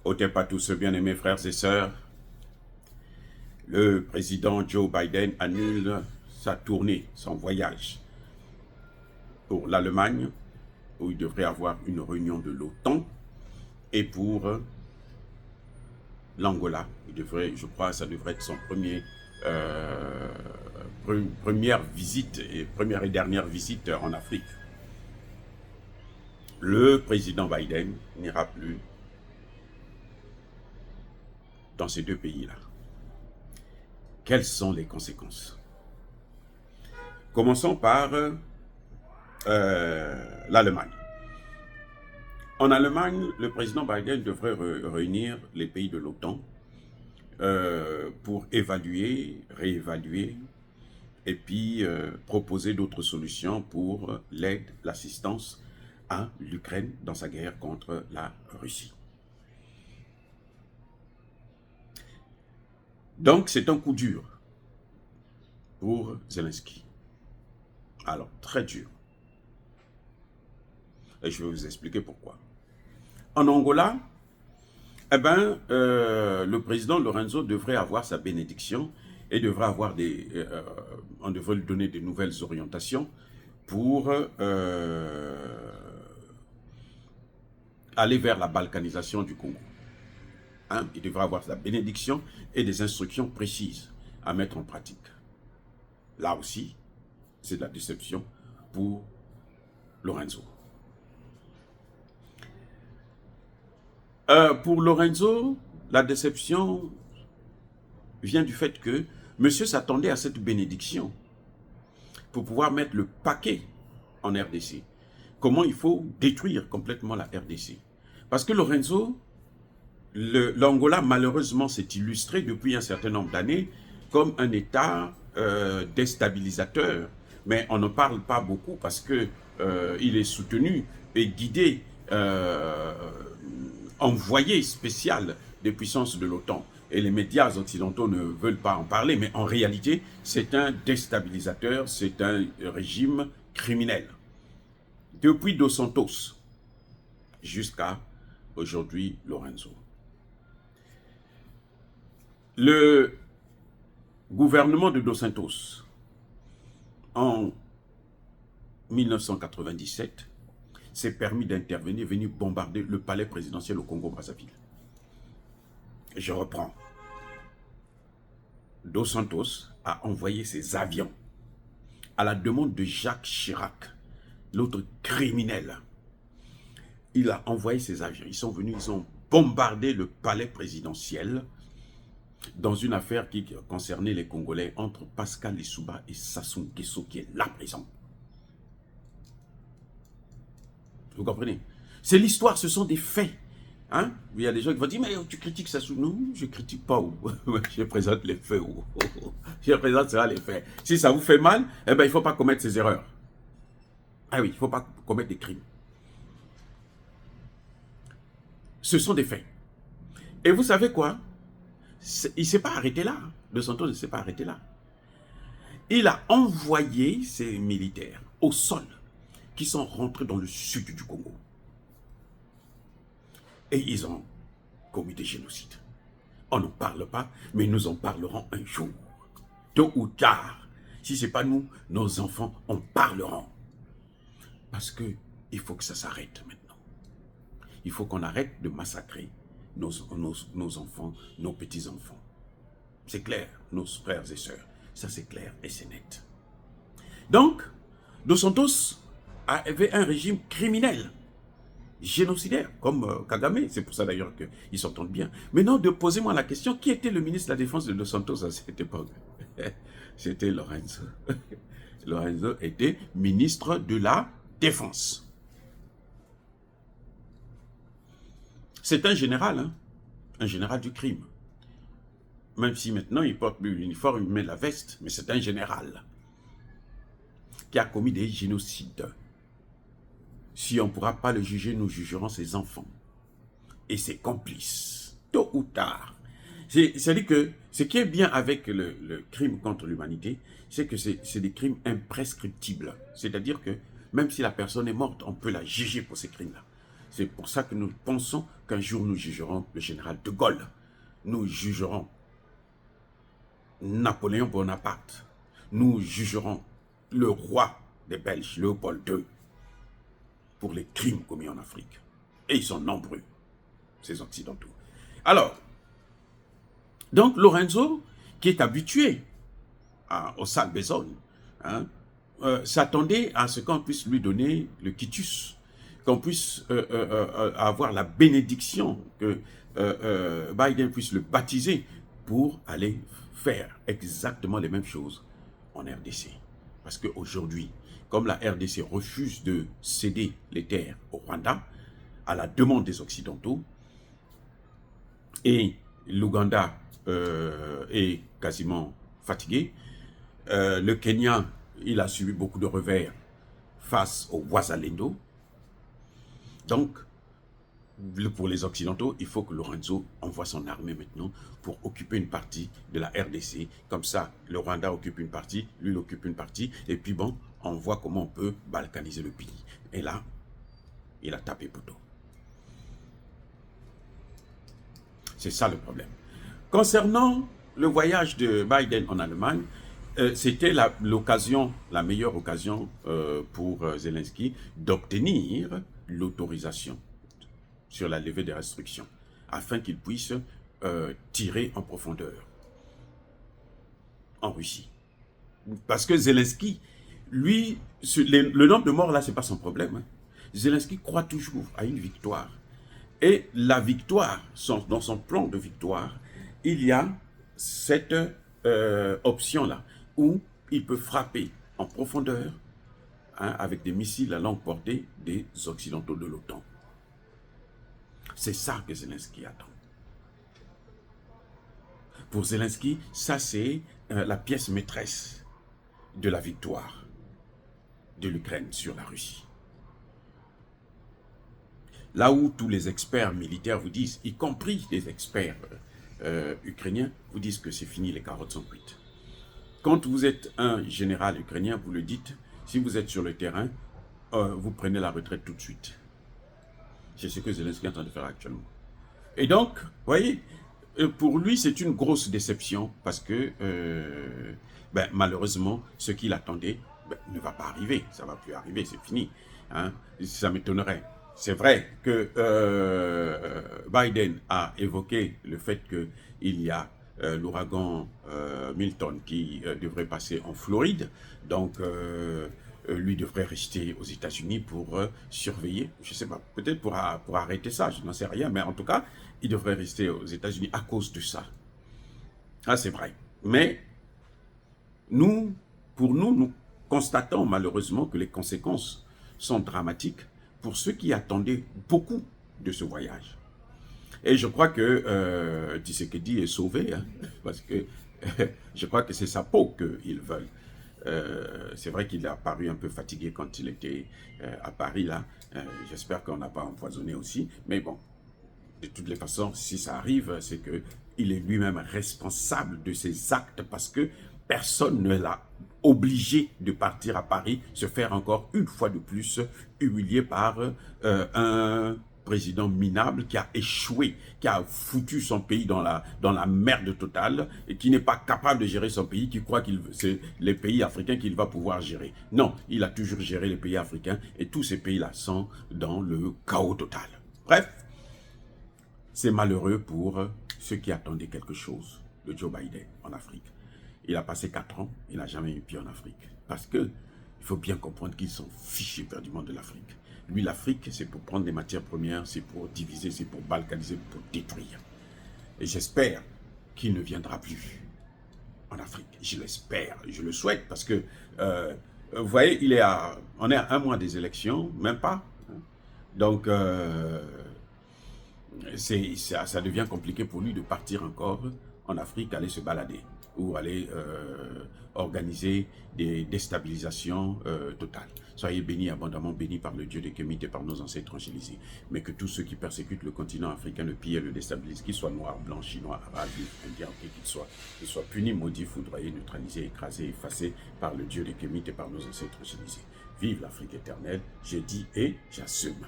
Otep à tous, bien-aimés frères et sœurs, le président Joe Biden annule sa tournée, son voyage pour l'Allemagne, où il devrait avoir une réunion de l'OTAN, et pour l'Angola. Il devrait, je crois, ça devrait être son première visite et première et dernière visite en Afrique. Le président Biden n'ira plus dans ces deux pays-là. Quelles sont les conséquences? Commençons par l'Allemagne. En Allemagne, le président Biden devrait réunir les pays de l'OTAN pour évaluer, réévaluer et puis proposer d'autres solutions pour l'aide, l'assistance à l'Ukraine dans sa guerre contre la Russie. Donc, c'est un coup dur pour Zelensky. Alors, très dur. Et je vais vous expliquer pourquoi. En Angola, le président Lorenzo devrait avoir sa bénédiction et devrait avoir on devrait lui donner de nouvelles orientations pour aller vers la balkanisation du Congo. Il devrait avoir sa bénédiction et des instructions précises à mettre en pratique. Là aussi, c'est de la déception pour Lorenzo. Pour Lorenzo, la déception vient du fait que monsieur s'attendait à cette bénédiction pour pouvoir mettre le paquet en RDC. Comment il faut détruire complètement la RDC. Parce que Lorenzo, l'Angola malheureusement s'est illustré depuis un certain nombre d'années comme un État déstabilisateur. Mais on ne parle pas beaucoup parce que il est soutenu et guidé, envoyé spécial des puissances de l'OTAN. Et les médias occidentaux ne veulent pas en parler, mais en réalité, c'est un déstabilisateur, c'est un régime criminel. Depuis Dos Santos jusqu'à aujourd'hui Lorenzo. Le gouvernement de Dos Santos, en 1997, s'est permis d'intervenir, venir bombarder le palais présidentiel au Congo-Brazzaville. Je reprends. Dos Santos a envoyé ses avions à la demande de Jacques Chirac, l'autre criminel. Il a envoyé ses avions. Ils sont venus, ils ont bombardé le palais présidentiel dans une affaire qui concernait les Congolais entre Pascal Lissouba et Sassou Nguesso, qui est là présent. Vous comprenez? C'est l'histoire, ce sont des faits. Hein? Il y a des gens qui vont dire, mais tu critiques Sassou? Non, je ne critique pas. Je présente les faits. Je présente ça, les faits. Si ça vous fait mal, eh ben, il ne faut pas commettre ces erreurs. Ah oui, il ne faut pas commettre des crimes. Ce sont des faits. Et vous savez quoi? Il ne s'est pas arrêté là. Dos Santos ne s'est pas arrêté là. Il a envoyé ses militaires au sol qui sont rentrés dans le sud du Congo. Et ils ont commis des génocides. On n'en parle pas, mais nous en parlerons un jour. Tôt ou tard. Si ce n'est pas nous, nos enfants en parleront. Parce qu'il faut que ça s'arrête maintenant. Il faut qu'on arrête de massacrer nos enfants, nos petits-enfants. C'est clair, nos frères et sœurs. Ça, c'est clair et c'est net. Donc, Dos Santos avait un régime criminel, génocidaire, comme Kagame. C'est pour ça d'ailleurs qu'ils s'entendent bien. Maintenant, posez-moi la question, qui était le ministre de la Défense de Dos Santos à cette époque? C'était Lorenzo. Lorenzo était ministre de la Défense. C'est un général, hein? Un général du crime. Même si maintenant il porte l'uniforme, il met la veste, mais c'est un général qui a commis des génocides. Si on ne pourra pas le juger, nous jugerons ses enfants et ses complices, tôt ou tard. C'est-à-dire que ce qui est bien avec le crime contre l'humanité, c'est que c'est des crimes imprescriptibles. C'est-à-dire que même si la personne est morte, on peut la juger pour ces crimes-là. C'est pour ça que nous pensons qu'un jour nous jugerons le général de Gaulle, nous jugerons Napoléon Bonaparte, nous jugerons le roi des Belges, Léopold II, pour les crimes commis en Afrique. Et ils sont nombreux, ces Occidentaux. Alors, donc Lorenzo, qui est habitué aux sales besognes, hein, s'attendait à ce qu'on puisse lui donner le quitus, qu'on puisse avoir la bénédiction, que Biden puisse le baptiser pour aller faire exactement les mêmes choses en RDC. Parce qu'aujourd'hui, comme la RDC refuse de céder les terres au Rwanda, à la demande des Occidentaux, et l'Ouganda est quasiment fatigué, le Kenya, il a subi beaucoup de revers face au Wazalendo. Donc, pour les Occidentaux, il faut que Lorenzo envoie son armée maintenant pour occuper une partie de la RDC. Comme ça, le Rwanda occupe une partie, lui il occupe une partie, et puis bon, on voit comment on peut balkaniser le pays. Et là, il a tapé poteau. C'est ça le problème. Concernant le voyage de Biden en Allemagne, c'était l'occasion, la meilleure occasion pour Zelensky d'obtenir l'autorisation sur la levée des restrictions, afin qu'il puisse tirer en profondeur en Russie. Parce que Zelensky, lui, le nombre de morts là, ce n'est pas son problème. Hein. Zelensky croit toujours à une victoire. Et la victoire, dans son plan de victoire, il y a cette option-là, où il peut frapper en profondeur, hein, avec des missiles à longue portée des Occidentaux de l'OTAN. C'est ça que Zelensky attend. Pour Zelensky, ça c'est la pièce maîtresse de la victoire de l'Ukraine sur la Russie. Là où tous les experts militaires vous disent, y compris les experts ukrainiens, vous disent que c'est fini, les carottes sont cuites. Quand vous êtes un général ukrainien, vous le dites, si vous êtes sur le terrain, vous prenez la retraite tout de suite. C'est ce que Zelensky est en train de faire actuellement. Et donc, vous voyez, pour lui, c'est une grosse déception parce que, malheureusement, ce qu'il attendait ne va pas arriver. Ça ne va plus arriver, c'est fini. Hein. Ça m'étonnerait. C'est vrai que Biden a évoqué le fait qu'il y a l'ouragan Milton qui devrait passer en Floride. Donc, lui devrait rester aux États-Unis pour surveiller, je ne sais pas, peut-être pour arrêter ça, je n'en sais rien, mais en tout cas, il devrait rester aux États-Unis à cause de ça. Ah, c'est vrai. Mais pour nous constatons malheureusement que les conséquences sont dramatiques pour ceux qui attendaient beaucoup de ce voyage. Et je crois que Tshisekedi est sauvé, hein, parce que je crois que c'est sa peau qu'ils veulent. C'est vrai qu'il a paru un peu fatigué quand il était à Paris, là. J'espère qu'on n'a pas empoisonné aussi. Mais bon, de toutes les façons, si ça arrive, c'est qu'il est lui-même responsable de ses actes parce que personne ne l'a obligé de partir à Paris, se faire encore une fois de plus humilier par un président minable qui a échoué, qui a foutu son pays dans la merde totale et qui n'est pas capable de gérer son pays, qui croit que c'est les pays africains qu'il va pouvoir gérer. Non, il a toujours géré les pays africains et tous ces pays-là sont dans le chaos total. Bref, c'est malheureux pour ceux qui attendaient quelque chose de Joe Biden en Afrique. Il a passé 4 ans, il n'a jamais eu pied en Afrique. Parce que il faut bien comprendre qu'ils sont fichés perdument de l'Afrique. Lui, l'Afrique, c'est pour prendre des matières premières, c'est pour diviser, c'est pour balkaniser, pour détruire. Et j'espère qu'il ne viendra plus en Afrique. Je l'espère, je le souhaite, parce que, vous voyez, on est à 1 mois des élections, même pas. Donc, ça devient compliqué pour lui de partir encore en Afrique, aller se balader ou aller organiser des déstabilisations totales. Soyez bénis, abondamment bénis par le Dieu des Kémites et par nos ancêtres angélisés. Mais que tous ceux qui persécutent le continent africain, le pillent et le déstabilisent, qu'ils soient noirs, blancs, chinois, arabes, indiens, qu'ils soient punis, maudits, foudroyés, neutralisés, écrasés, effacés par le Dieu des Kémites et par nos ancêtres angélisés. Vive l'Afrique éternelle, j'ai dit et j'assume.